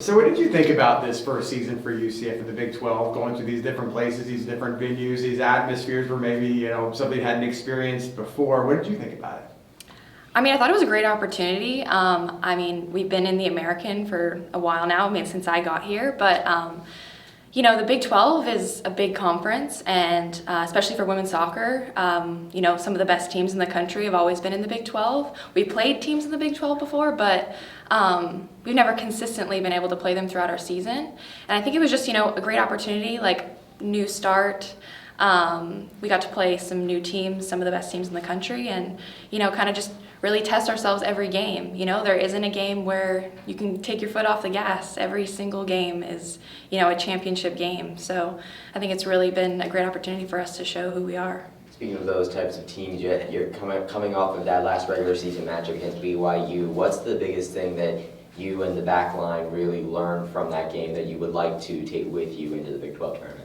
So what did you think about this first season for UCF in the Big 12, going through these different places, these different venues, these atmospheres where maybe, something hadn't experienced before? What did you think about it? I thought it was a great opportunity. We've been in the American for a while now, since I got here, but the Big 12 is a big conference, and especially for women's soccer, some of the best teams in the country have always been in the Big 12. We played teams in the Big 12 before, but we've never consistently been able to play them throughout our season. And I think it was just, a great opportunity, new start. We got to play some new teams, some of the best teams in the country, and, kind of just really test ourselves every game. There isn't a game where you can take your foot off the gas. Every single game is, a championship game. So I think it's really been a great opportunity for us to show who we are. Speaking of those types of teams, you're coming off of that last regular season matchup against BYU. What's the biggest thing that you and the back line really learned from that game that you would like to take with you into the Big 12 tournament?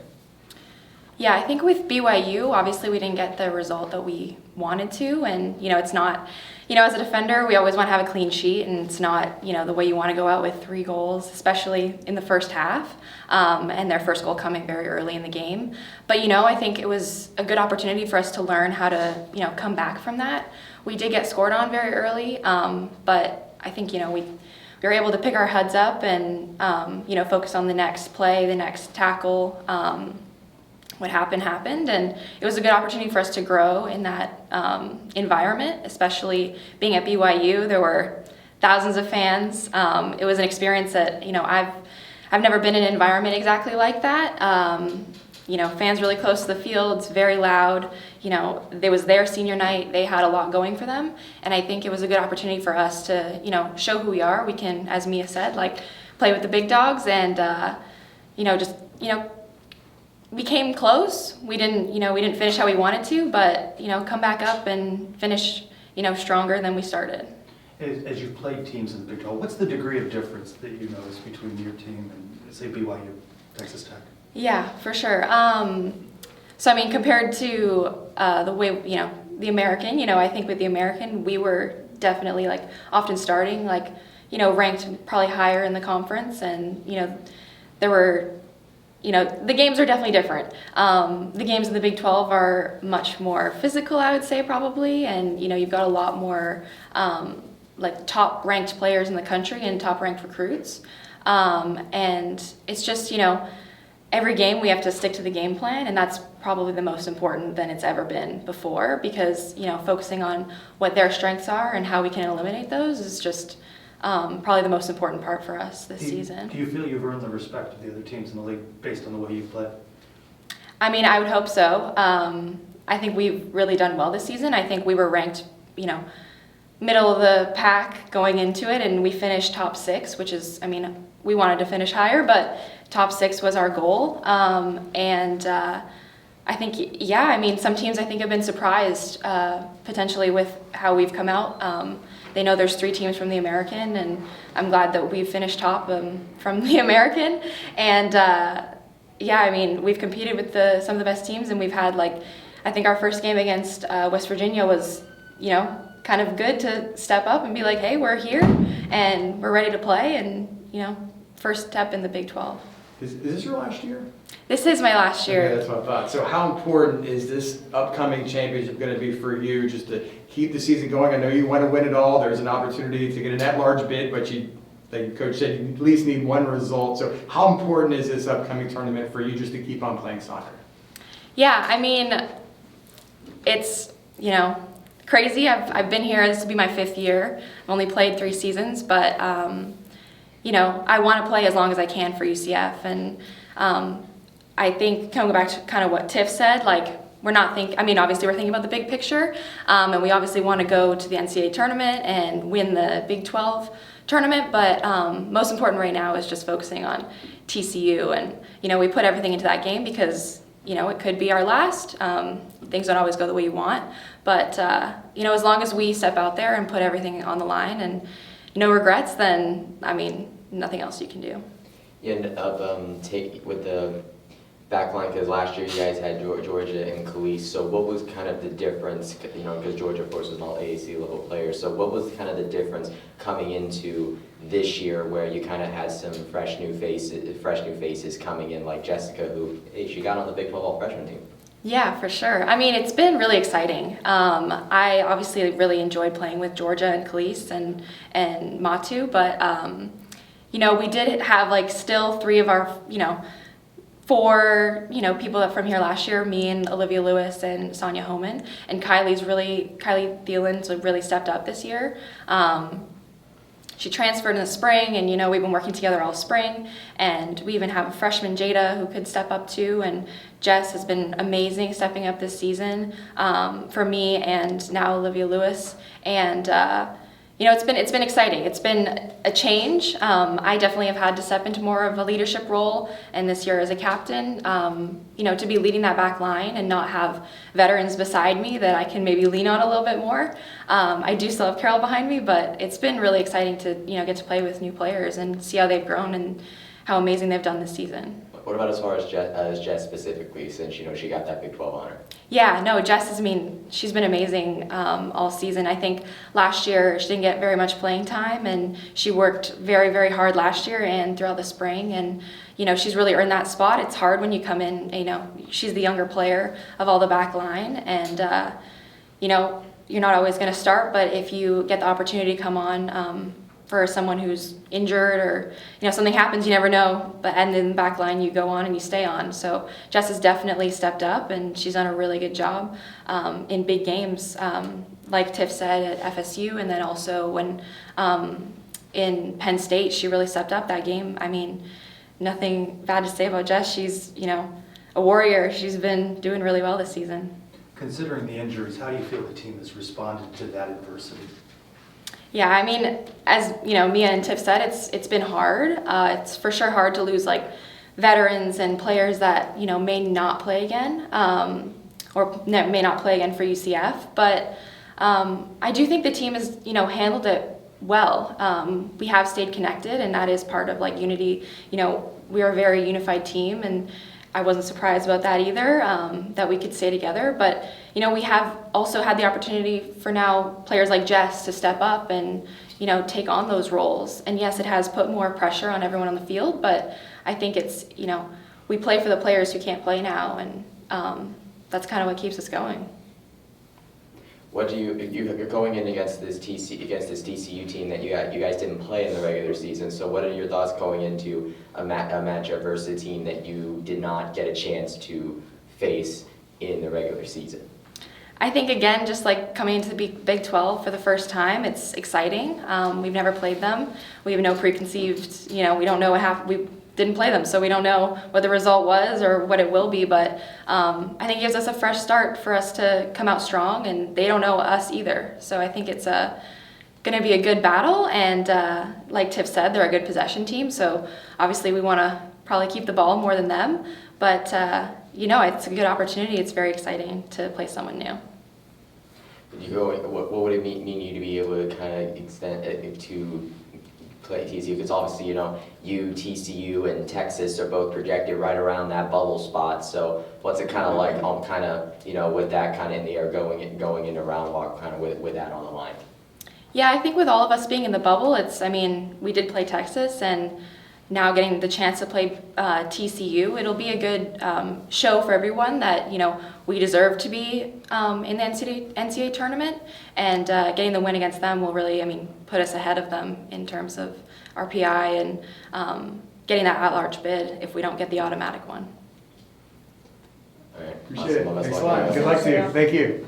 Yeah, I think with BYU, obviously we didn't get the result that we wanted to, and it's not, as a defender, we always want to have a clean sheet, and it's not, the way you want to go out with 3 goals, especially in the first half, and their first goal coming very early in the game. But, I think it was a good opportunity for us to learn how to, come back from that. We did get scored on very early, but I think, we were able to pick our heads up and, focus on the next play, the next tackle. What happened, and it was a good opportunity for us to grow in that environment, especially being at BYU. There were thousands of fans. It was an experience that I've never been in an environment exactly like that. Fans really close to the fields, very loud. It was their senior night. They had a lot going for them, and I think it was a good opportunity for us to show who we are. We can, as Mia said, play with the big dogs, and we came close. We didn't finish how we wanted to, but come back up and finish stronger than we started. As you've played teams in the Big 12, what's the degree of difference that you notice between your team and, say, BYU, Texas Tech? Yeah, for sure. Compared to the way the American, I think with the American we were definitely often starting ranked probably higher in the conference, and there were. The games are definitely different. The games in the Big 12 are much more physical, I would say, probably, and you've got a lot more top-ranked players in the country and top-ranked recruits, and it's just every game we have to stick to the game plan, and that's probably the most important than it's ever been before, because focusing on what their strengths are and how we can eliminate those is just probably the most important part for us this season. Do you feel you've earned the respect of the other teams in the league based on the way you play? I would hope so. I think we've really done well this season. I think we were ranked, middle of the pack going into it, and we finished top 6, which is, we wanted to finish higher, but top 6 was our goal. I think, some teams I think have been surprised potentially with how we've come out. They know there's 3 teams from the American, and I'm glad that we've finished top from the American. And we've competed with some of the best teams, and we've had I think our first game against West Virginia was, kind of good to step up and be like, hey, we're here and we're ready to play, and first step in the Big 12. Is this your last year? This is my last year. Okay, that's what I thought. So how important is this upcoming championship going to be for you, just to keep the season going? I know you want to win it all. There's an opportunity to get an at-large bid, but like Coach said, you at least need one result. So how important is this upcoming tournament for you just to keep on playing soccer? Yeah, it's, crazy. I've been here. This will be my 5th year. I've only played 3 seasons, but, I want to play as long as I can for UCF. And I think, coming back to kind of what Tiff said, we're not obviously we're thinking about the big picture, and we obviously want to go to the NCAA tournament and win the Big 12 tournament, but most important right now is just focusing on TCU, and we put everything into that game because it could be our last. Things don't always go the way you want, but as long as we step out there and put everything on the line and no regrets, then nothing else you can do. You end up with the backline, because last year you guys had Georgia and Khalees, so what was kind of the difference, you know, because Georgia, of course, was an all AAC level player, so what was kind of the difference coming into this year where you kind of had some fresh new faces coming in, like Jessica, who, hey, she got on the Big 12 all-freshman team? Yeah, for sure. I mean, it's been really exciting. I obviously really enjoyed playing with Georgia and Khalees and Matu, but you know, we did have like still 3 of our, you know, 4, you know, people that from here last year, me and Olivia Lewis and Sonia Homan, and Kylie Thielen's really stepped up this year. She transferred in the spring, and you know, we've been working together all spring, and we even have a freshman, Jada, who could step up too, and Jess has been amazing stepping up this season for me and now Olivia Lewis, and you know, it's been exciting. It's been a change. I definitely have had to step into more of a leadership role, and this year as a captain, you know, to be leading that back line and not have veterans beside me that I can maybe lean on a little bit more. I do still have Carol behind me, but it's been really exciting to, you know, get to play with new players and see how they've grown and how amazing they've done this season. What about as far as Jess specifically, since, you know, she got that Big 12 honor? Yeah, no, Jess is, I mean, she's been amazing all season. I think last year she didn't get very much playing time, and she worked very, very hard last year and throughout the spring, and you know, she's really earned that spot. It's hard when you come in, you know, she's the younger player of all the back line, and you know, you're not always going to start, but if you get the opportunity to come on for someone who's injured or, you know, something happens, you never know, but and in the back line you go on and you stay on. So Jess has definitely stepped up, and she's done a really good job in big games, like Tiff said at FSU, and then also when in Penn State she really stepped up that game. I mean, nothing bad to say about Jess. She's, you know, a warrior. She's been doing really well this season. Considering the injuries, how do you feel the team has responded to that adversity? Yeah, I mean, as you know, Mia and Tiff said, it's been hard. It's for sure hard to lose like veterans and players that, you know, may not play again, or may not play again for UCF. But I do think the team has, you know, handled it well. We have stayed connected, and that is part of like unity. You know, we are a very unified team, and I wasn't surprised about that either, that we could stay together. But, you know, we have also had the opportunity for now players like Jess to step up and, you know, take on those roles. And yes, it has put more pressure on everyone on the field, but I think it's, you know, we play for the players who can't play now, and that's kind of what keeps us going. What do you're going in against this TCU team that you guys didn't play in the regular season, so what are your thoughts going into a matchup versus a team that you did not get a chance to face in the regular season? I think, again, just like coming into the Big 12 for the first time, it's exciting. We've never played them. We have no preconceived, you know, we don't know what happened. We didn't play them, so we don't know what the result was or what it will be, but I think it gives us a fresh start for us to come out strong, and they don't know us either. So I think it's going to be a good battle, and like Tiff said, they're a good possession team, so obviously we want to probably keep the ball more than them, but you know, it's a good opportunity. It's very exciting to play someone new. What would it mean you to be able to kind of extend it to play TCU? Because obviously, you know, TCU, and Texas are both projected right around that bubble spot. So what's it kind of like, kind of, you know, with that kind of in the air going into Round Rock, kind of with that on the line? Yeah, I think with all of us being in the bubble, I mean, we did play Texas, and now getting the chance to play TCU, it'll be a good show for everyone that, you know, we deserve to be in the NCAA tournament, and getting the win against them will really, I mean, put us ahead of them in terms of RPI and getting that at-large bid if we don't get the automatic one. All right. Appreciate it. Awesome. Thanks a lot. Good luck to you. Thank you.